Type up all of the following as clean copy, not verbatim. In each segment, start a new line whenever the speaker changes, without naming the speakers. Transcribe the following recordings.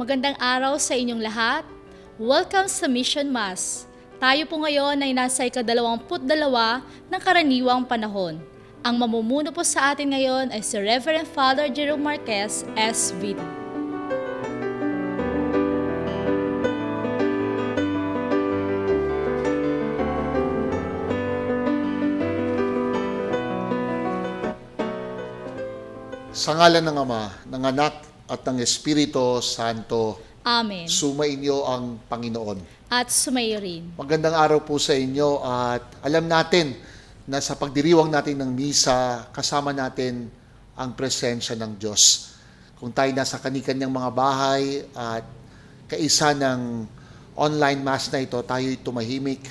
Magandang araw sa inyong lahat. Welcome sa Mission Mass. Tayo po ngayon ay nasa ika-22 ng karaniwang panahon. Ang mamumuno po sa atin ngayon ay si Reverend Father Jerome Marquez, SVD.
Sa ngalan ng Ama, ng Anak, at ng Espiritu Santo,
Amen.
sumainyo ang Panginoon.
At sumayo rin.
Magandang araw po sa inyo at alam natin na sa pagdiriwang natin ng misa, kasama natin ang presensya ng Diyos. Kung tayo nasa kanikanyang mga bahay at kaisa ng online mass na ito, tayo'y tumahimik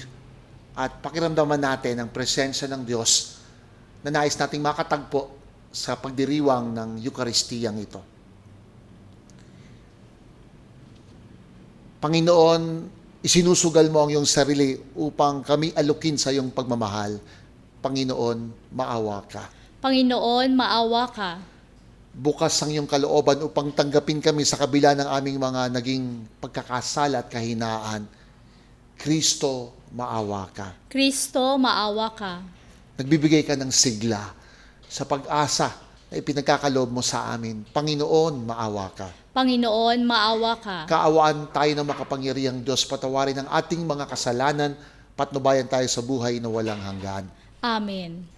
at pakiramdaman natin ang presensya ng Diyos na nais nating makatagpo sa pagdiriwang ng Eukaristiyang ito. Panginoon, isinusugal mo ang iyong sarili upang kami alukin sa iyong pagmamahal. Panginoon, maawa ka.
Panginoon, maawa ka.
Bukas ang iyong kalooban upang tanggapin kami sa kabila ng aming mga naging pagkakasala at kahinaan. Kristo, maawa ka.
Kristo, maawa ka.
Nagbibigay ka ng sigla sa pag-asa na ipinagkakaloob mo sa amin. Panginoon, maawa ka.
Panginoon, maawa ka.
Kaawaan tayo ng makapangyarihang Diyos, patawarin ang ating mga kasalanan, patnubayan tayo sa buhay na walang hanggan.
Amen.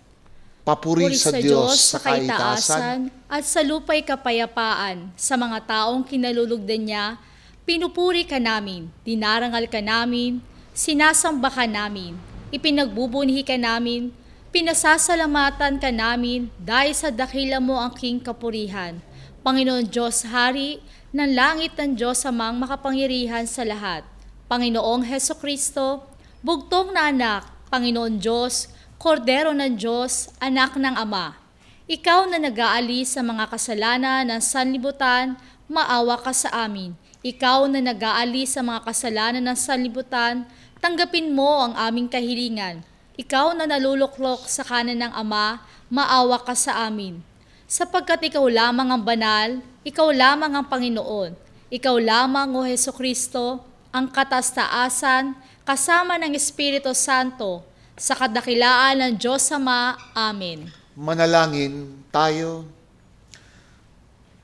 Papuri sa Diyos sa kaitaasan,
at sa lupa'y kapayapaan sa mga taong kinalulugdan niya. Pinupuri ka namin, dinarangal ka namin, sinasamba ka namin, ipinagbubunhi ka namin, pinasasalamatan ka namin dahil sa dakila mo ang king kapurihan. Panginoon Diyos, Hari ng langit ng Diyos amang makapangyarihan sa lahat. Panginoong Heso Kristo, bugtong na anak, Panginoon Diyos, Kordero ng Diyos, anak ng Ama. Ikaw na nag-aalis sa mga kasalanan ng sanlibutan, maawa ka sa amin. Ikaw na nag-aalis sa mga kasalanan ng sanlibutan, tanggapin mo ang aming kahilingan. Ikaw na naluluklok sa kanan ng Ama, maawa ka sa amin. Sapagkat ikaw lamang ang banal, ikaw lamang ang Panginoon, ikaw lamang, O Heso Kristo, ang katastaasan, kasama ng Espiritu Santo, sa kadakilaan ng Diyos Ama. Amen.
manalangin tayo.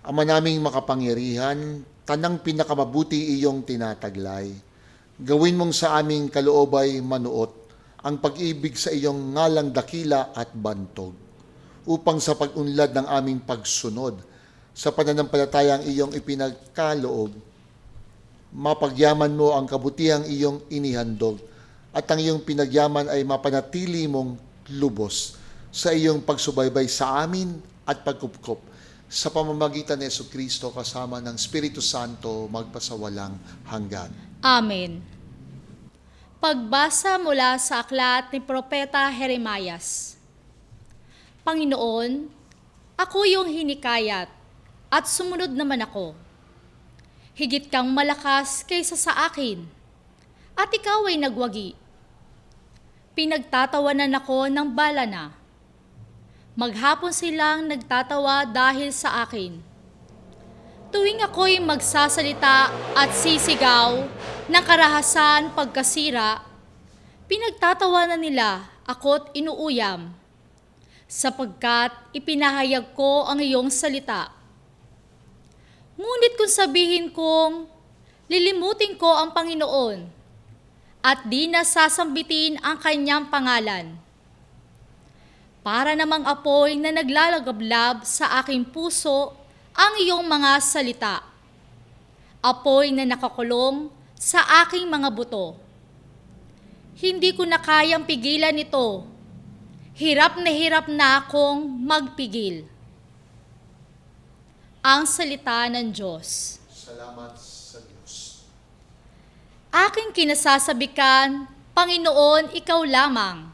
Ama naming makapangyarihan, tanang pinakamabuti iyong tinataglay. Gawin mong sa aming kaloobay manuot ang pag-ibig sa iyong ngalang dakila at bantog, upang sa pag-unlad ng aming pagsunod sa pananampalatayang iyong ipinagkaloob, mapagyaman mo ang kabutihang iyong inihandog at ang iyong pinagyaman ay mapanatili mong lubos sa iyong pagsubaybay sa amin at pagkupkop sa pamamagitan ni Jesucristo kasama ng Espiritu Santo magpasawalang hanggan.
Amen. Pagbasa mula sa aklat ni Propeta Jeremias. Panginoon, ako yung hinikayat at sumunod naman ako. Higit kang malakas kaysa sa akin, at ikaw ay nagwagi. Pinagtatawanan ako ng bala na. Maghapon silang nagtatawa dahil sa akin. Tuwing ako'y magsasalita at sisigaw ng karahasan pagkasira, pinagtatawanan nila ako't inuuyam, sapagkat ipinahayag ko ang iyong salita. Ngunit kung sabihin kong lilimutin ko ang Panginoon at di na sasambitin ang kanyang pangalan, para namang apoy na naglalagablab sa aking puso ang iyong mga salita, apoy na nakakulong sa aking mga buto. Hindi ko na kayang pigilan ito. Hirap na akong magpigil. Ang salita ng Diyos.
Salamat sa Diyos.
Aking kinasasabikan, Panginoon, ikaw lamang.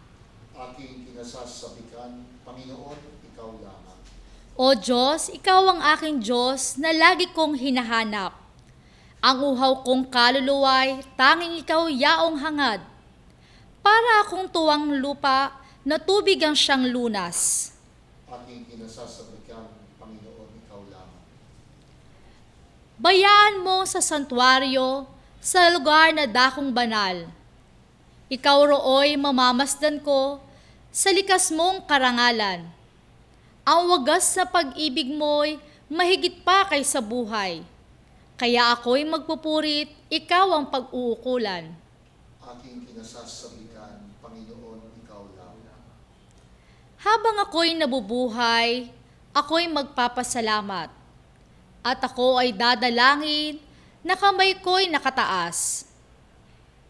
Aking kinasasabikan, Panginoon, ikaw lamang.
O Diyos, ikaw ang aking Diyos na lagi kong hinahanap. Ang uhaw kong kaluluway, tanging ikaw yaong hangad. Para akong tuwang lupa na tubig ang siyang lunas.
Aking kinasasabikan, Panginoon, ikaw lamang.
Bayaan mo sa santuaryo, sa lugar na dakong banal. Ikaw rooy mamamasdan ko sa likas mong karangalan. Ang wagas na pag-ibig mo'y mahigit pa kaysa buhay. Kaya ako'y magpupurit, ikaw ang pag-uukulan.
Aking kinasasabikan, Panginoon, ikaw lang.
Habang ako'y nabubuhay, ako'y magpapasalamat. At ako ay dadalangin na kamay ko'y nakataas.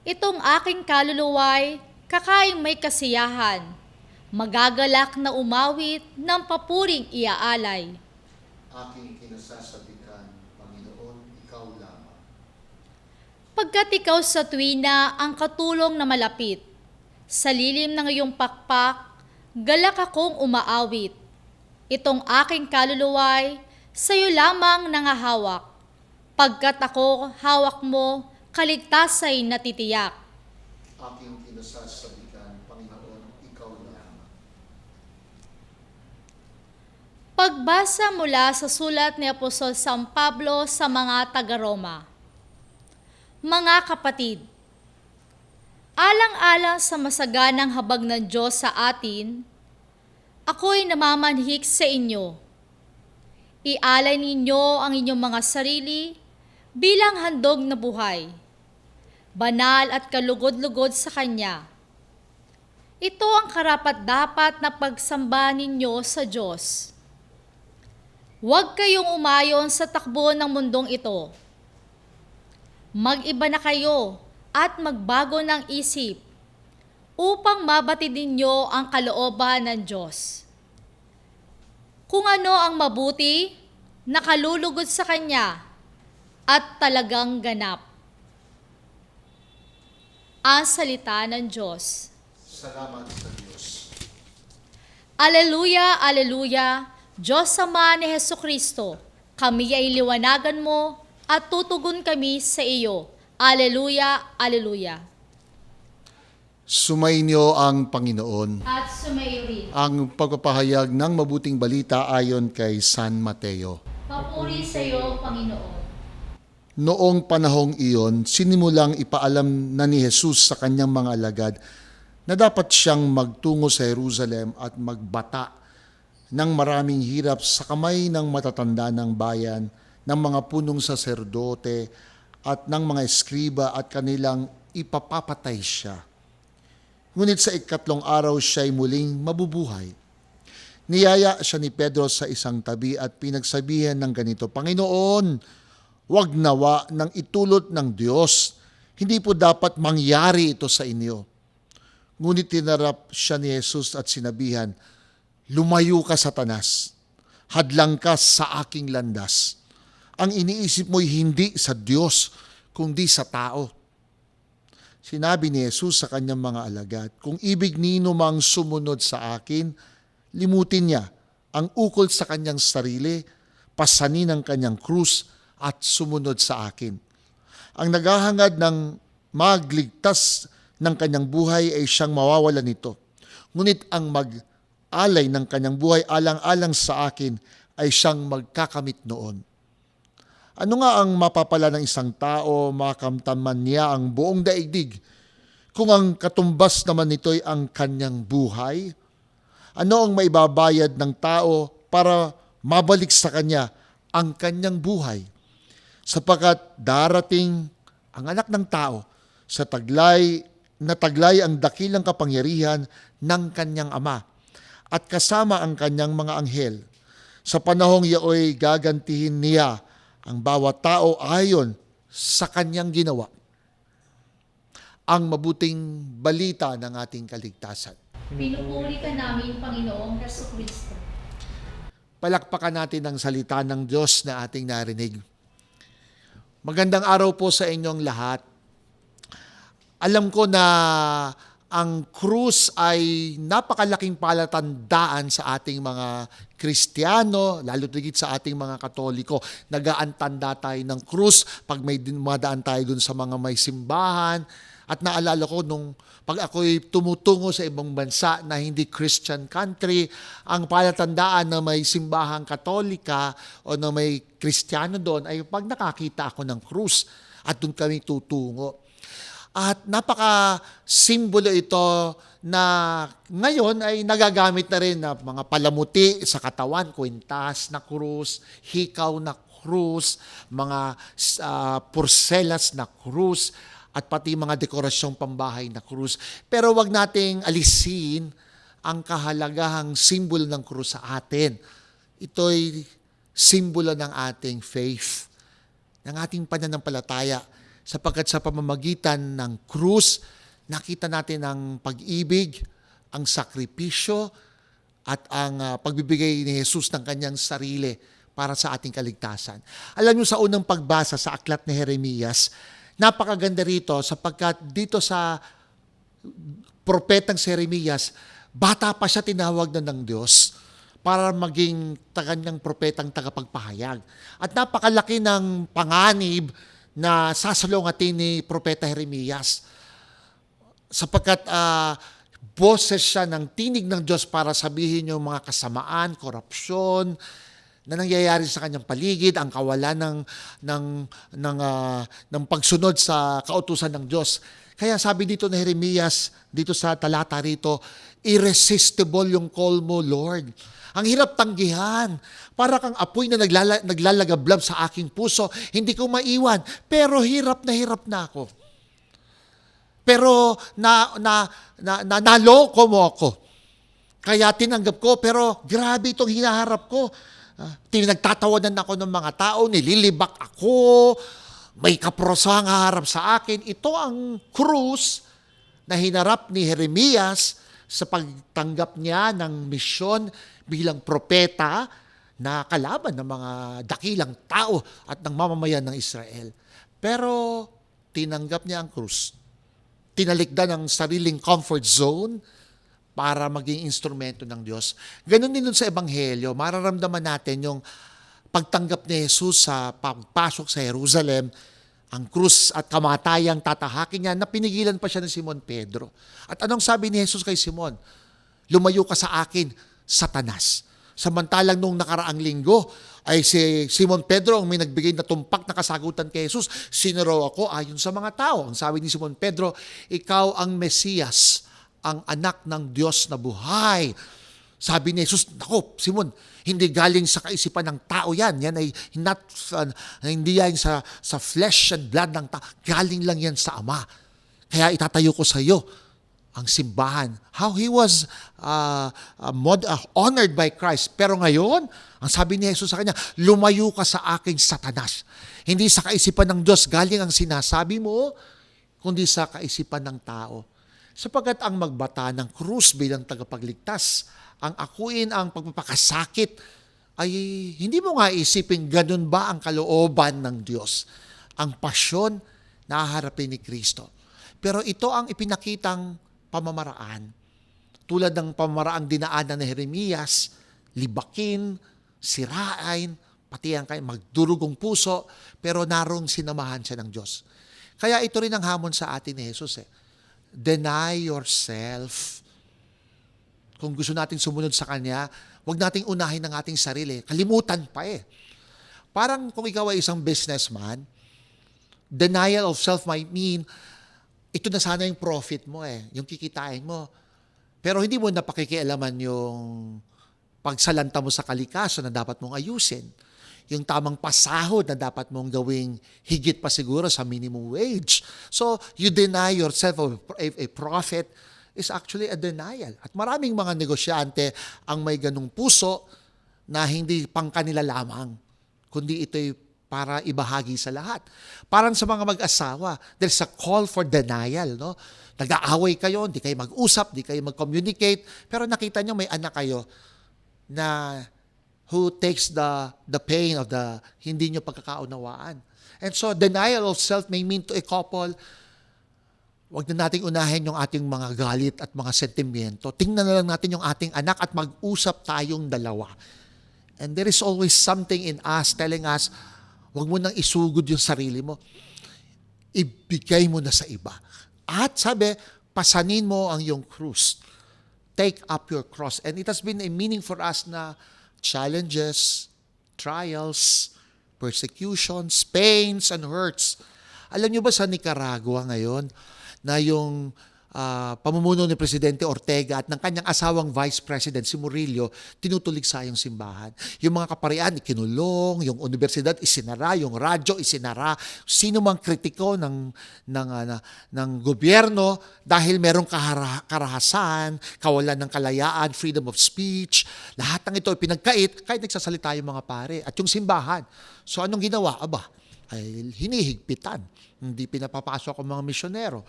Itong aking kaluluway, kakaing may kasiyahan, magagalak na umawit ng papuring iaalay.
Aking kinasasabikan, Panginoon, ikaw lamang.
Pagkat ikaw sa tuwina ang katulong na malapit, sa lilim ng iyong pakpak, galak akong umaawit. Itong aking kaluluway, sa'yo lamang nangahawak. Pagkat ako hawak mo, kaligtasay natitiyak.
Aking kinasasabikan, Panginoon, ikaw lamang.
Pagbasa mula sa sulat ni Apostol San Pablo sa mga taga-Roma. Mga kapatid, alang-alang sa masaganang habag ng Diyos sa atin, ako'y namamanhik sa inyo. Ialay ninyo ang inyong mga sarili bilang handog na buhay, banal at kalugod-lugod sa Kanya. Ito ang karapat-dapat na pagsamba ninyo sa Diyos. Huwag kayong umayon sa takbo ng mundong ito. Mag-iba na kayo at magbago ng isip upang mabatid ninyo ang kalooban ng Diyos. Kung ano ang mabuti, nakalulugod sa Kanya at talagang ganap. Ang salita ng Diyos.
Salamat sa Diyos.
Aleluya, aleluya, Diyos Ama ni Hesukristo, kami ay liwanagan mo at tutugon kami sa iyo. Aleluya, aleluya.
Sumainyo ang Panginoon.
At sumayo rin.
Ang pagpapahayag ng mabuting balita ayon kay San Mateo.
Papuri sa iyo, Panginoon.
Noong panahong iyon, sinimulang ipaalam na ni Jesus sa kanyang mga alagad na dapat siyang magtungo sa Jerusalem at magbata ng maraming hirap sa kamay ng matatanda ng bayan, ng mga punong saserdote at ng mga eskriba at kanilang ipapapatay siya. Ngunit sa ikatlong araw siya'y muling mabubuhay. Niyaya siya ni Pedro sa isang tabi at pinagsabihan ng ganito, Panginoon, huwag nawa nang itulot ng Diyos. Hindi po dapat mangyari ito sa inyo. Ngunit tinarap siya ni Jesus at sinabihan, Lumayo ka, Satanas. Hadlang ka sa aking landas. Ang iniisip mo'y hindi sa Diyos, kundi sa tao. Sinabi ni Jesus sa kanyang mga alagad, kung ibig nino mang sumunod sa akin, limutin niya ang ukol sa kanyang sarili, pasanin ang kanyang krus at sumunod sa akin. Ang naghahangad ng magligtas ng kanyang buhay ay siyang mawawalan nito. Ngunit ang mag-alay ng kanyang buhay alang-alang sa akin ay siyang magkakamit noon. Ano nga ang mapapala ng isang tao, makamtaman niya ang buong daigdig, kung ang katumbas naman nito'y ang kanyang buhay? Ano ang maibabayad ng tao para mabalik sa kanya ang kanyang buhay? Sapagkat darating ang anak ng tao sa taglay ang dakilang kapangyarihan ng kanyang ama at kasama ang kanyang mga anghel. Sa panahong iyo'y gagantihin niya ang bawat tao ayon sa kanyang ginawa. Ang mabuting balita ng ating kaligtasan.
Pinupuri ka namin, Panginoong Hesukristo.
Palakpakan natin ang salita ng Diyos na ating narinig. Magandang araw po sa inyong lahat. Alam ko na ang krus ay napakalaking palatandaan sa ating mga Kristiyano, lalo tigit sa ating mga Katoliko. Nagaantanda tayo ng krus pag may dumadaan tayo dun sa mga may simbahan At naalala ko nung pag ako'y tumutungo sa ibang bansa na hindi Christian country, ang palatandaan na may simbahang Katolika o na may Kristiyano doon ay pag nakakita ako ng krus at doon kami tutungo. At napaka-simbolo ito na ngayon ay nagagamit na rin na mga palamuti sa katawan, kwintas na krus, hikaw na krus, mga porselas na krus, at pati mga dekorasyong pambahay na krus. Pero wag nating alisin ang kahalagahang simbolo ng krus sa atin. Ito'y simbolo ng ating faith, ng ating pananampalataya, sapagkat sa pamamagitan ng krus, nakita natin ang pag-ibig, ang sakripisyo, at ang pagbibigay ni Jesus ng kanyang sarili para sa ating kaligtasan. Alam niyo, sa unang pagbasa sa aklat ni Jeremias, napakaganda rito sapagkat dito sa propetang si Jeremias, bata pa siya, tinawag na ng Diyos para maging kanyang propetang tagapagpahayag. At napakalaki ng panganib na sasalungatin ni propeta Jeremias sapagkat boses siya ng tinig ng Diyos para sabihin yung mga kasamaan, korupsyon na nangyayari sa kanyang paligid, ang kawalan ng pagsunod sa kautusan ng Diyos. Kaya sabi dito ni Jeremias, dito sa talata rito, irresistible yung call mo, Lord. Ang hirap tanggihan. Para kang apoy na naglalagablab sa aking puso. Hindi ko maiwan. Pero hirap na ako. Pero naloko mo ako. Kaya tinanggap ko, pero grabe itong hinaharap ko. Nagtatawanan ako ng mga tao, nililibak ako, may kaprosahang haharap sa akin. Ito ang krus na hinarap ni Jeremias sa pagtanggap niya ng misyon bilang propeta na kalaban ng mga dakilang tao at ng mamamayan ng Israel. Pero tinanggap niya ang krus. Tinalikdan ang sariling comfort zone para maging instrumento ng Diyos. Ganon din sa Ebanghelyo, mararamdaman natin yung pagtanggap ni Jesus sa pagpasok sa Jerusalem, ang krus at kamatayang tatahakin niya, na pinigilan pa siya ng Simon Pedro. At anong sabi ni Jesus kay Simon? Lumayo ka sa akin, Satanas. Samantalang nung nakaraang linggo, ay si Simon Pedro ang may nagbigay na tumpak na kasagutan kay Jesus. Sino raw ako ayon sa mga tao? Ang sabi ni Simon Pedro, ikaw ang Mesiyas, ang anak ng Diyos na buhay. Sabi ni Jesus, nako, Simon, hindi galing sa kaisipan ng tao yan. Yan ay hindi yan sa flesh and blood ng tao. Galing lang yan sa Ama. Kaya itatayo ko sa iyo ang simbahan. How he was honored by Christ. Pero ngayon, ang sabi ni Jesus sa kanya, lumayo ka sa aking Satanas. Hindi sa kaisipan ng Diyos galing ang sinasabi mo, kundi sa kaisipan ng tao. Sapagkat ang magbata ng krus bilang tagapagligtas, ang akuin ang pagpapakasakit, ay hindi mo nga isipin ganun ba ang kalooban ng Diyos, ang pasyon na haharapin ni Kristo. Pero ito ang ipinakitang pamamaraan, tulad ng pamamaraang dinaanan ni Jeremias, libakin, sirain, pati ang magdurugong puso, pero narong sinamahan siya ng Diyos. Kaya ito rin ang hamon sa atin ni Jesus. Deny yourself. Kung gusto nating sumunod sa Kanya, huwag nating unahin ang ating sarili. Kalimutan pa Parang kung ikaw ay isang businessman, denial of self might mean, ito na sana yung profit mo yung kikitain mo. Pero hindi mo napakikialaman yung pagsalanta mo sa kalikasan na dapat mong ayusin. Yung tamang pasahod na dapat mong gawing higit pa siguro sa minimum wage. So, you deny yourself of a profit is actually a denial. At maraming mga negosyante ang may ganung puso na hindi pang kanila lamang, kundi ito'y para ibahagi sa lahat. Parang sa mga mag-asawa, there's a call for denial. No? Nag-aaway kayo, hindi kayo mag-usap, hindi kayo mag-communicate, pero nakita nyo may anak kayo na who takes the pain of the hindi nyo pagkakaunawaan. And so, denial of self may mean to a couple, wag na nating unahin yung ating mga galit at mga sentimiento. Tingnan na lang natin yung ating anak at mag-usap tayong dalawa. And there is always something in us telling us, wag mo nang isugod yung sarili mo. Ibigay mo na sa iba. At sabi, pasanin mo ang iyong krus. Take up your cross. And it has been a meaning for us na challenges, trials, persecutions, pains, and hurts. Alam niyo ba sa Nicaragua ngayon na yung pamumuno ni Presidente Ortega at ng kanyang asawang Vice President si Murillo, tinutuligsa yung simbahan. Yung mga kaparian, ikinulong, yung universidad isinara, yung radyo isinara. Sino mang kritiko ng gobyerno dahil merong karahasan, kawalan ng kalayaan, freedom of speech, lahat ng ito pinagkait kahit nagsasalita yung mga pare. At yung simbahan. So anong ginawa? Aba, ay hinihigpitan. Hindi pinapapasok ang mga misyonero.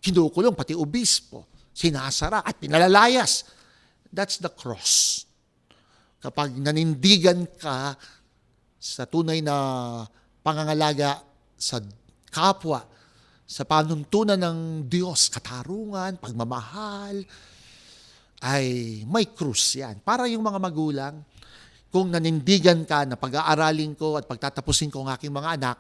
Kinukulong pati obispo, sinasara at pinalalayas. That's the cross. Kapag nanindigan ka sa tunay na pangangalaga sa kapwa, sa panuntunan ng Diyos, katarungan, pagmamahal, ay may krus yan. Para yung mga magulang, kung nanindigan ka na pag-aaralin ko at pagtatapusin ko ang aking mga anak,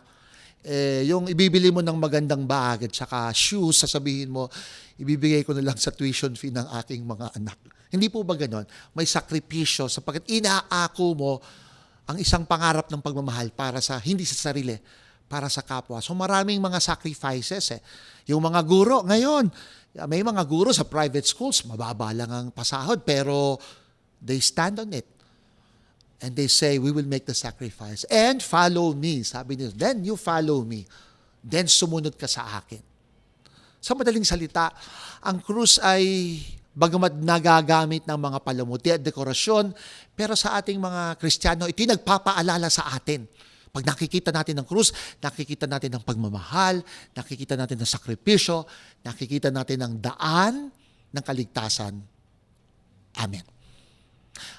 yung ibibili mo ng magandang bag at saka shoes, sasabihin mo, ibibigay ko na lang sa tuition fee ng aking mga anak. Hindi po ba ganon? May sakripisyo sapagkat inaako mo ang isang pangarap ng pagmamahal para sa, hindi sa sarili, para sa kapwa. So maraming mga sacrifices. Yung mga guro, ngayon, may mga guro sa private schools, mababa lang ang pasahod, pero they stand on it. And they say, we will make the sacrifice. And follow me. Sabi nila, then you follow me. Then sumunod ka sa akin. Sa madaling salita, ang krus ay bagamat nagagamit ng mga palamuti at dekorasyon, pero sa ating mga Kristiyano, ito'y nagpapaalala sa atin. Pag nakikita natin ng krus, nakikita natin ng pagmamahal, nakikita natin ng sakripisyo, nakikita natin ng daan ng kaligtasan. Amen.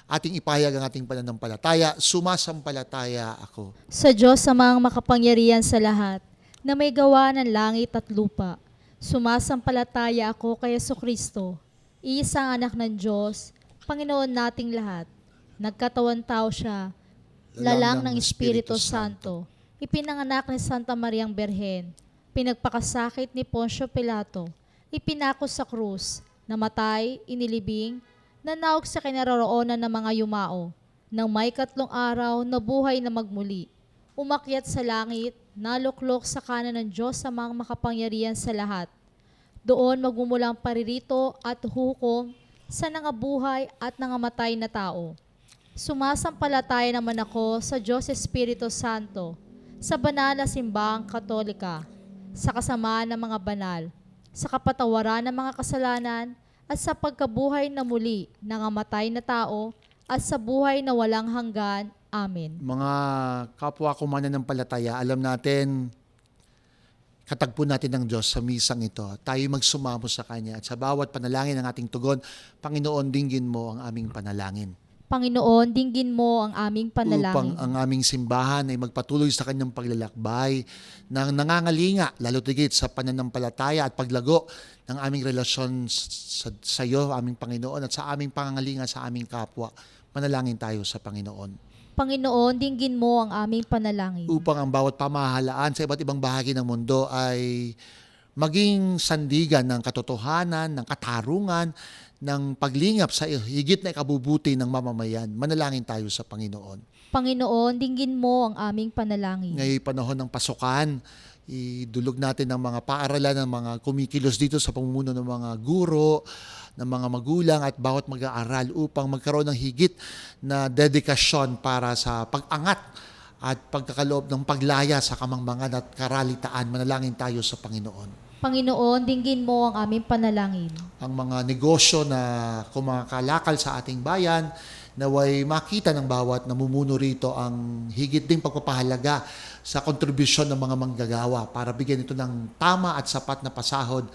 Ating ipahayag ang ating pananampalataya, sumasampalataya ako
Sa Diyos amang makapangyarihan sa lahat, na may gawa ng langit at lupa. Sumasampalataya ako kay Jesucristo, iisang anak ng Diyos, Panginoon nating lahat. Nagkatawan tao siya, lalang ng Espiritu Santo. Ipinanganak ni Santa Mariang Berhen, pinagpakasakit ni Poncio Pilato, ipinako sa krus, namatay, inilibing, nanawag sa kinaroroonan ng mga yumao. Nang may 3 araw, nabuhay na magmuli. Umakyat sa langit, naluklok sa kanan ng Diyos amang makapangyarihan sa lahat. Doon magmumulang paririto at hukom sa nangabuhay at nangamatay na tao. Sumasampalataya naman ako sa Diyos Espiritu Santo, sa banal na simbahang katolika, sa kasamaan ng mga banal, sa kapatawaran ng mga kasalanan, at sa pagkabuhay na muli ng amatay na tao at sa buhay na walang hanggan. Amen.
Mga kapwa ko mananampalataya, alam natin, katagpo natin ng Diyos sa misang ito. Tayo magsumamo sa Kanya at sa bawat panalangin ng ating tugon, Panginoon, dinggin mo ang aming panalangin.
Panginoon, dinggin mo ang aming panalangin.
Upang ang aming simbahan ay magpatuloy sa kanyang paglalakbay ng nangangalinga, lalo tigit sa pananampalataya at paglago ng aming relasyon sa iyo, aming Panginoon, at sa aming pangangalinga sa aming kapwa. Manalangin tayo sa Panginoon.
Panginoon, dinggin mo ang aming panalangin.
Upang ang bawat pamahalaan sa iba't ibang bahagi ng mundo ay maging sandigan ng katotohanan, ng katarungan, ng paglingap sa higit na ikabubuti ng mamamayan. Manalangin tayo sa Panginoon.
Panginoon, dinggin mo ang aming panalangin.
Ngayong panahon ng pasukan, idulog natin ng mga paaralan, ng mga kumikilos dito sa pamumuno ng mga guro, ng mga magulang at bawat mag-aaral upang magkaroon ng higit na dedikasyon para sa pag-angat at pagkakaloob ng paglaya sa kamangmangan at karalitaan. Manalangin tayo sa Panginoon.
Panginoon, dinggin mo ang aming panalangin.
Ang mga negosyo na kumakalakal sa ating bayan, naway makita ng bawat namumuno rito ang higit ding pagpapahalaga sa kontribusyon ng mga manggagawa para bigyan ito ng tama at sapat na pasahod.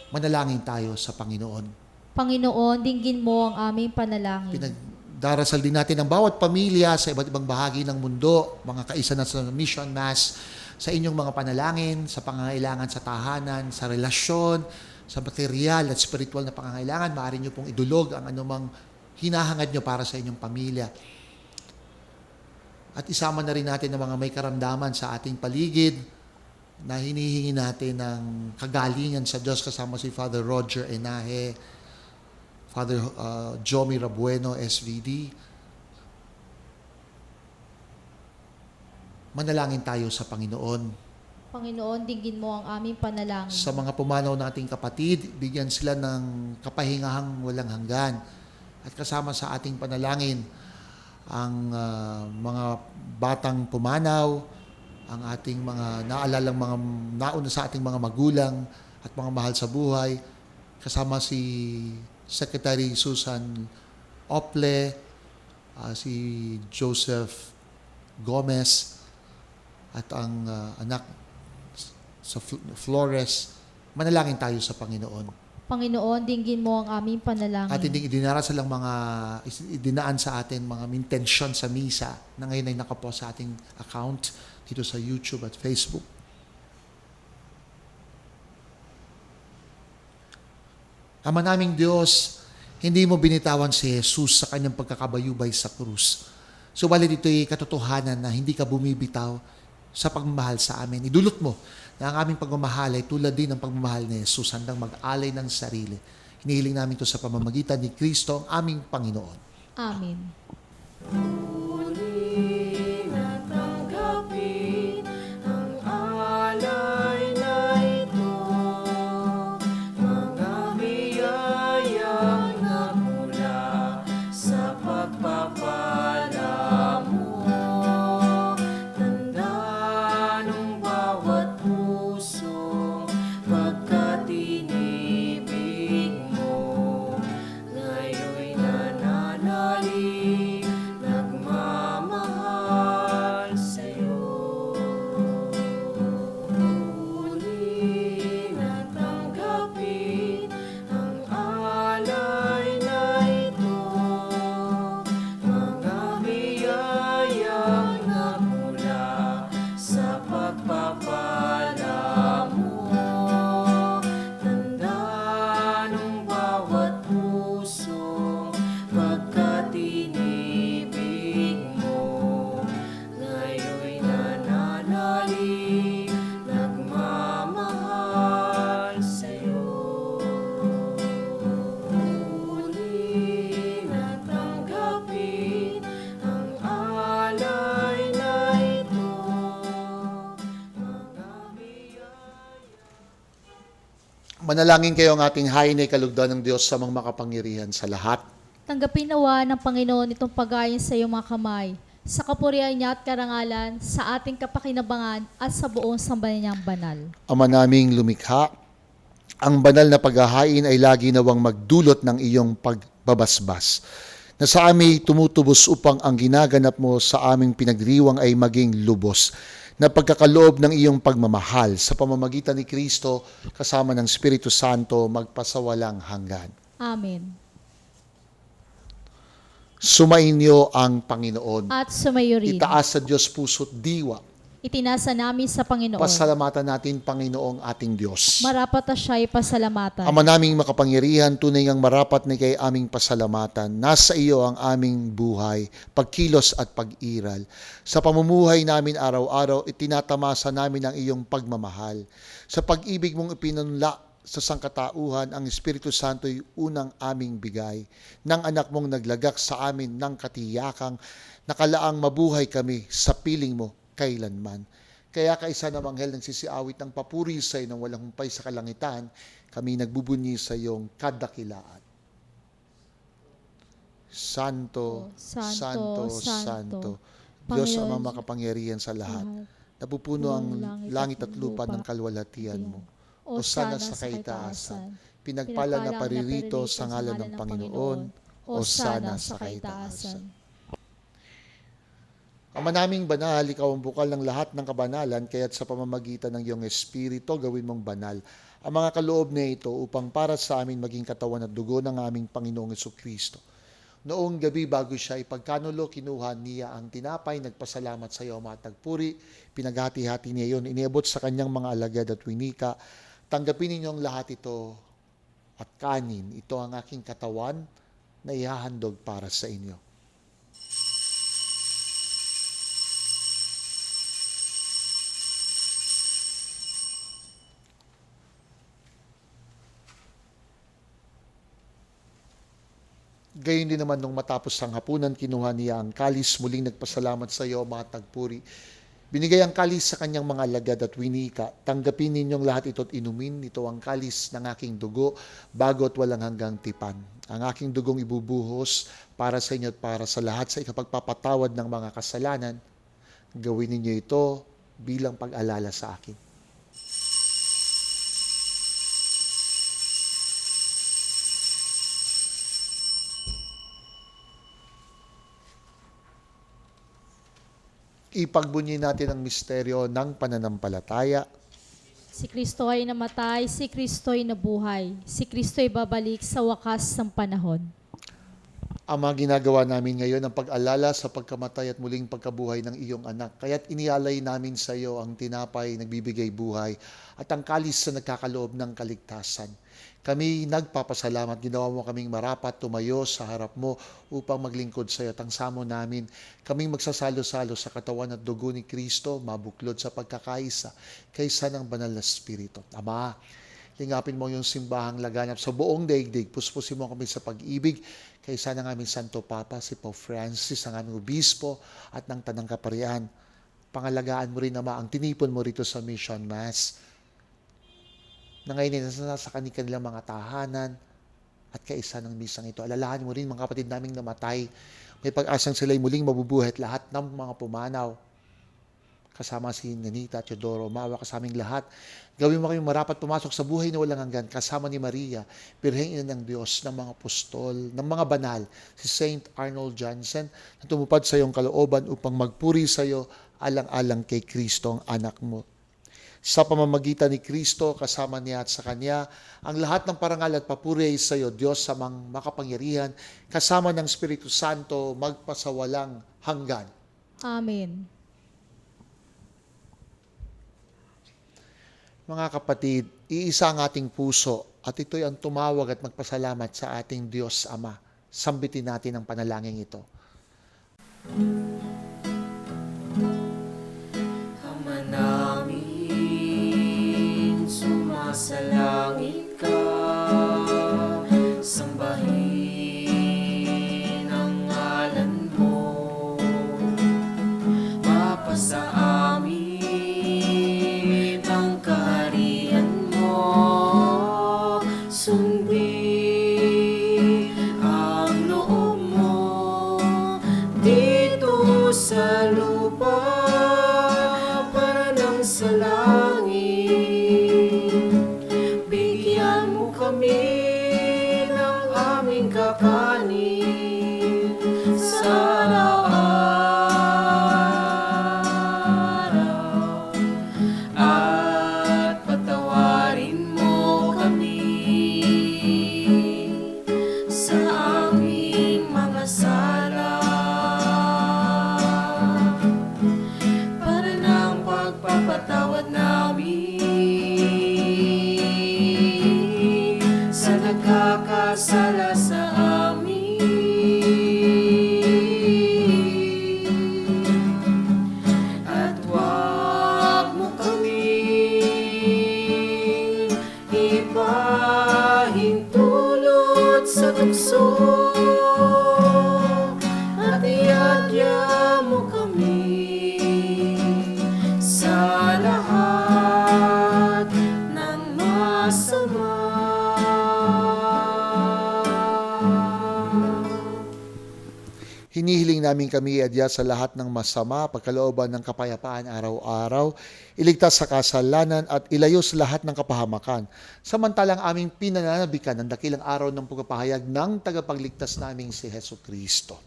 Manalangin tayo sa Panginoon.
Panginoon, dinggin mo ang aming panalangin.
Pinagdarasal din natin ang bawat pamilya sa iba't ibang bahagi ng mundo, mga kaisa na sa Mission Mass, sa inyong mga panalangin, sa pangangailangan sa tahanan, sa relasyon, sa material at spiritual na pangangailangan. Maaari nyo pong idulog ang anumang hinahangad nyo para sa inyong pamilya. At isama na rin natin ang mga may karamdaman sa ating paligid, na hinihingi natin ng kagalingan sa Diyos kasama si Father Roger Enaje, Father Jomi Rabueno, SVD. Manalangin tayo sa Panginoon.
Panginoon, dinggin mo ang aming panalangin.
Sa mga pumanaw nating kapatid, bigyan sila ng kapahingahang walang hanggan. At kasama sa ating panalangin, ang mga batang pumanaw, ang ating mga naalalang mga nauna sa ating mga magulang at mga mahal sa buhay, kasama si Secretary Susan Ople, si Joseph Gomez, at ang anak sa Flores. Manalangin tayo sa Panginoon.
Panginoon, dinggin mo ang aming panalangin.
At hindi idinarasal lang idinaan sa atin mga intensyon sa misa na ngayon ay nakapost sa ating account dito sa YouTube at Facebook. Ama naming Diyos, hindi mo binitawan si Jesus sa kanyang pagkakabayubay sa krus. Subalit ito'y katotohanan na hindi ka bumibitaw sa pagmamahal sa amin. Idulot mo na ang aming pagmamahal ay tulad din ng pagmamahal ni Jesus, handang mag-alay ng sarili. Hinihiling namin ito sa pamamagitan ni Kristo, ang aming Panginoon.
Amen.
Muli na tanggapin ang alay na ito, mga biyayang nagmula sa pagpapala mo. Tanda ng bawat pusong pagkatinibig mo, ngayon'y nananalig, nagmamahal sa'yo. Muli na tanggapin ang alay na ito, mga biyayang nagmula sa pagpapala mo. Tanda ng bawat pusong pagkatinibig mo, ngayon'y nananalig, nagmamahal sa'yo. Muli na tanggapin ang alay na ito, mga biyaya.
Manalangin kayo ang ating hain ay kalugdan ng Diyos sa mga makapangyarihan sa lahat.
Tanggapin nawa ng Panginoon itong pagayon sa iyong mga kamay, sa kapurihan niya at karangalan, sa ating kapakinabangan at sa buong sambayan niyang banal.
Ama naming lumikha, ang banal na paghahain ay lagi nawang magdulot ng iyong pagbabasbas, na sa amin tumutubos upang ang ginaganap mo sa aming pinagdiriwang ay maging lubos, na pagkakaloob ng iyong pagmamahal sa pamamagitan ni Kristo kasama ng Espiritu Santo magpasawalang hanggan.
Amen.
Sumainyo ang Panginoon.
At sumayo rin.
Itaas sa Diyos puso't diwa.
Itinasa namin sa Panginoon.
Pasalamatan natin, Panginoong ating Diyos.
Marapat na siya'y pasalamatan.
Ama naming makapangyarihan, tunay ngang marapat na kay aming pasalamatan. Nasa iyo ang aming buhay, pagkilos at pag-iral. Sa pamumuhay namin araw-araw, itinatamasa namin ang iyong pagmamahal. Sa pag-ibig mong ipinunla sa sangkatauhan, ang Espiritu Santo'y unang aming bigay. Nang anak mong naglagak sa amin ng katiyakang, nakalaang mabuhay kami sa piling mo kailanman. Kaya kaisa ng anghel ng sisiawit ng papuri sa iyo ng walang humpay sa kalangitan, kami nagbubunyi sa iyong kadakilaan. Santo, Santo, Santo, Diyos
Panginoon,
ang makapangyarihan sa lahat. Napupuno ang langit at lupa ng kalwalhatian mo. O sana sa kaitaasan. Pinagpala na paririto sa ngalan ng Panginoon. O sana sa kaitaasan. Ama naming banal, ikaw ang bukal ng lahat ng kabanalan, kaya't sa pamamagitan ng iyong Espiritu, gawin mong banal ang mga kaloob na ito upang para sa amin maging katawan at dugo ng aming Panginoong Jesucristo. Noong gabi bago siya ipagkanulo, kinuha niya ang tinapay, nagpasalamat sa iyo, matagpuri, pinaghati-hati niya yun, iniabot sa kanyang mga alagad at winika, tanggapin ninyong lahat ito at kanin. Ito ang aking katawan na ihahandog para sa inyo. Gayon din naman nung matapos ang hapunan, kinuha niya ang kalis, muling nagpasalamat sa iyo, matagpuri. Binigay ang kalis sa kanyang mga alagad at winika, tanggapin ninyong lahat ito at inumin, ito ang kalis ng aking dugo, bago at walang hanggang tipan. Ang aking dugong ibubuhos para sa inyo at para sa lahat sa ikapagpapatawad ng mga kasalanan. Gawin ninyo ito bilang pag-alala sa akin. Ipagbunyi natin ang misteryo ng pananampalataya.
Si Kristo ay namatay, si Kristo ay nabuhay, si Kristo ay babalik sa wakas ng panahon.
Ama, ginagawa namin ngayon ang pag-alala sa pagkamatay at muling pagkabuhay ng iyong anak. Kaya't inialay namin sa iyo ang tinapay nagbibigay buhay at ang kalis na nagkakaloob ng kaligtasan. Kami nagpapasalamat, ginawa mo kaming marapat tumayo sa harap mo upang maglingkod sa iyo. Tangsamo namin kaming magsasalo-salo sa katawan at dugo ni Kristo, mabuklod sa pagkakaisa kaysa ng banal na Espiritu. Ama, lingapin mo yung simbahang laganap sa buong daigdig. Puspusin mo kami sa pag-ibig kaysa ng aming Santo Papa, si Pope Francis, ang aming obispo at ng Tanang Kaparian. Pangalagaan mo rin, Ama, ang tinipon mo rito sa Mission Mass na ngayon ay nasa kanilang mga tahanan at kaisa ng misang ito. Alalahan mo rin mga kapatid naming namatay. May pag-asang sila'y muling mabubuhay at lahat ng mga pumanaw. Kasama si Nanita at Teodoro, maawa ka sa aming lahat. Gawin mo kami marapat pumasok sa buhay na walang hanggan, kasama ni Maria, Birheng Ina ng Diyos, ng mga apostol, ng mga banal, si Saint Arnold Johnson, na tumupad sa iyong kalooban upang magpuri sa iyo alang-alang kay Kristo ang anak mo. Sa pamamagitan ni Kristo, kasama niya at sa Kanya, ang lahat ng parangal at papuri ay sa iyo, Diyos samang makapangyarihan, kasama ng Espiritu Santo, magpasawalang hanggan.
Amen.
Mga kapatid, iisa ang ating puso at ito'y ang tumawag at magpasalamat sa ating Diyos Ama. Sambitin natin ang panalangin ito.
Ama namin, sumasalangit ka, sambahin ang ngalan mo, mapasa amin ang kaharian mo, sundin ang loob mo dito sa lupa para nang sa langit. Bigyan mo kami ng aming kakanin sa araw-araw at patawarin mo kami sa aming mga sala para ng pagpapatawad namin sa nagkakasala sa amin. At huwag mo kaming ipahintulot sa tukso, at iadya mo kami sa lahat ng masama.
Hinihiling namin kami adya sa lahat ng masama, pagkalooban ng kapayapaan araw-araw, iligtas sa kasalanan at ilayo sa lahat ng kapahamakan. Samantalang aming pinananabikan ng dakilang araw ng pagpapahayag ng tagapagligtas naming si Hesus Kristo.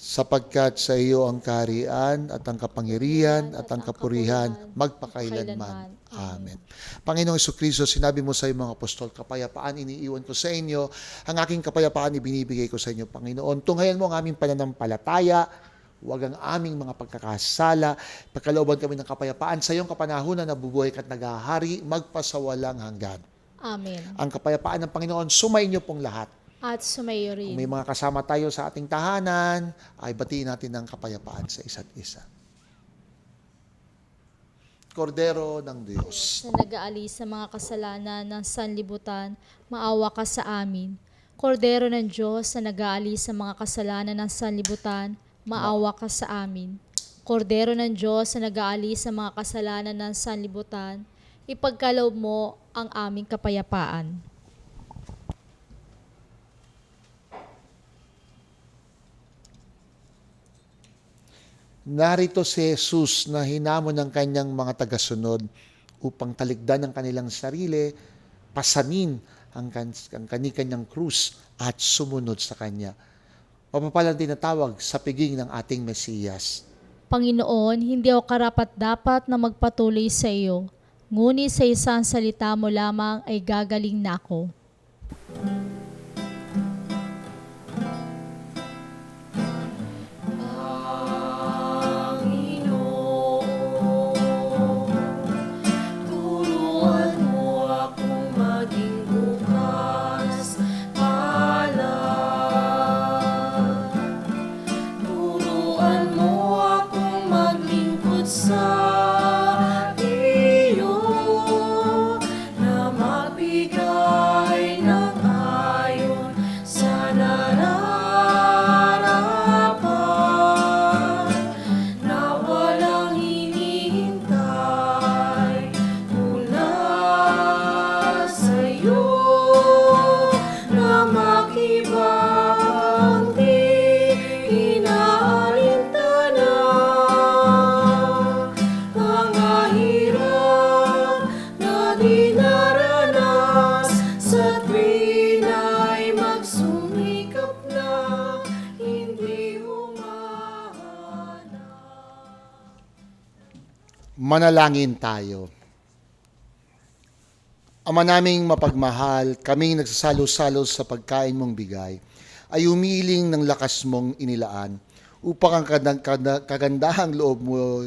Sapagkat sa iyo ang kaharian at ang kapangyarihan at ang kapurihan magpakailanman. Amen. Panginoong Jesucristo, sinabi mo sa iyong mga apostol, kapayapaan iniiwan ko sa inyo, ang aking kapayapaan ibinibigay ko sa inyo, Panginoon. Tunghayan mo ang aming pananampalataya, huwag ang aming mga pagkakasala, pagkalooban kami ng kapayapaan sa iyong kapanahunan na bubuhay at naghahari, magpasawalang hanggan.
Amen.
Ang kapayapaan ng Panginoon, sumainyo pong lahat.
At sumayo
Kung
rin.
may mga kasama tayo sa ating tahanan, ay batiin natin ng kapayapaan sa isa't isa. Kordero ng Diyos,
Na nag-aalis sa mga kasalanan ng sanlibutan, maawa ka sa amin. Kordero ng Diyos na nag-aalis sa mga kasalanan ng sanlibutan, maawa ka sa amin. Kordero ng Diyos na nag-aalis sa mga kasalanan ng sanlibutan, ipagkaloob mo ang aming kapayapaan.
Narito si Jesus na hinamon ng kanyang mga tagasunod upang talikdan ang kanilang sarili, pasanin ang kanyang krus at sumunod sa kanya. Mapapalang tinatawag sa piging ng ating Mesiyas.
Panginoon, hindi ako karapat-dapat na magpatuloy sa iyo, ngunit sa isang salita mo lamang ay gagaling na ako.
Turuan mo akong maging bukas palad. Turuan mo akong maglingkod sa iyo, na magbigay ng ayon sa nararapat, na walang hinihintay mula sa iyo, na makibang di inaalintana, mga hirap na dinaranas sa tuwina'y magsumikap na hindi humahana.
Manalangin tayo. Ama naming mapagmahal, kaming nagsasalo-salo sa pagkain mong bigay, ay umiiling ng lakas mong inilaan upang ang kagandahang loob mo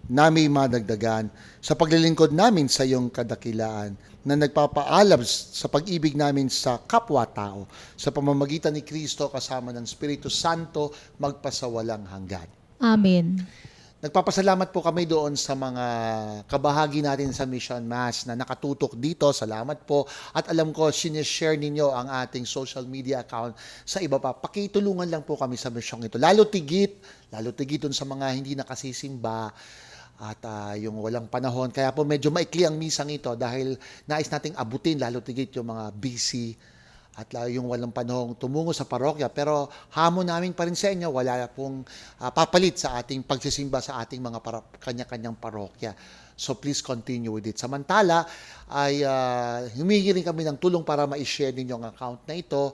namin madagdagan sa paglilingkod namin sa iyong kadakilaan na nagpapaalab sa pag-ibig namin sa kapwa-tao sa pamamagitan ni Kristo kasama ng Espiritu Santo magpasawalang hanggan.
Amen.
Nagpapasalamat po kami doon sa mga kabahagi natin sa Mission Mass na nakatutok dito. Salamat po. At alam ko, sinishare ninyo ang ating social media account sa iba pa. Pakitulungan lang po kami sa misyong ito. Lalo tigit doon sa mga hindi nakasisimba at yung walang panahon. Kaya po medyo maikli ang misang ito dahil nais nating abutin lalo tigit yung mga busy at yung walang panahong tumungo sa parokya. Pero hamon namin pa rin sa inyo, wala pong papalit sa ating pagsisimba sa ating mga kanya-kanyang parokya. So please continue with it. Samantala, ay humingi rin kami ng tulong para ma-share ninyo ang account na ito.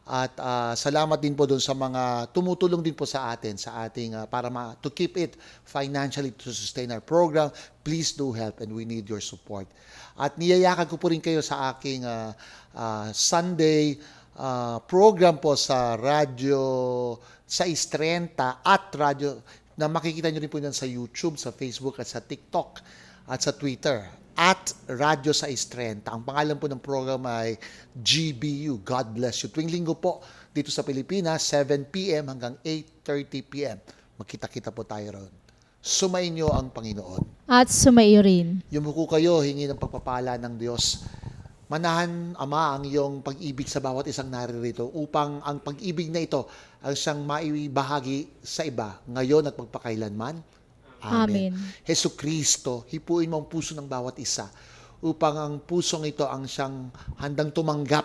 At salamat din po doon sa mga tumutulong din po sa atin, sa ating para to keep it financially to sustain our program. Please do help and we need your support. At niyayakan ko po rin kayo sa aking Sunday program po sa Radyo 630 at radyo na makikita nyo rin po yan sa YouTube, sa Facebook at sa TikTok at sa Twitter at Radyo 630. Ang pangalan po ng program ay GBU, God Bless You. Tuwing linggo po dito sa Pilipinas, 7 p.m. hanggang 8:30 p.m. Magkita-kita po tayo ron. Sumainyo ang Panginoon.
At sumaiyo rin.
Yumuko kayo, hingi ng pagpapala ng Diyos. Manahan, Ama, ang iyong pag-ibig sa bawat isang naririto upang ang pag-ibig na ito ang siyang maibahagi sa iba ngayon at magpakailanman. Amen. Hesu Kristo, hipuin mo ang puso ng bawat isa upang ang pusong ito ang siyang handang tumanggap,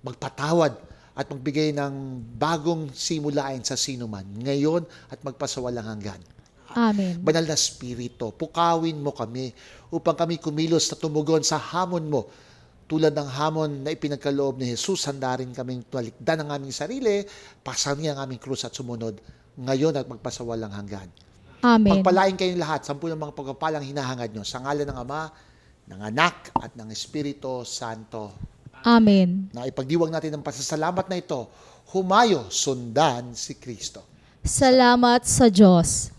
magpatawad at magbigay ng bagong simulain sa sinuman ngayon at magpasawalang hanggan.
Amen.
Banal na Espiritu, pukawin mo kami upang kami kumilos na tumugon sa hamon mo. Tulad ng hamon na ipinagkaloob ni Jesus, handa rin kaming tuwalikdan ang aming sarili, pasanin ang aming krus at sumunod ngayon at magpasawalang hanggan.
Amen.
Pagpalain kayong lahat, 10 mga pagpapalang hinahangad nyo sa ngalan ng Ama, ng Anak at ng Espiritu Santo.
Amen.
Na ipagdiwang natin ang pasasalamat na ito, humayo, sundan si Kristo.
Salamat sa Diyos.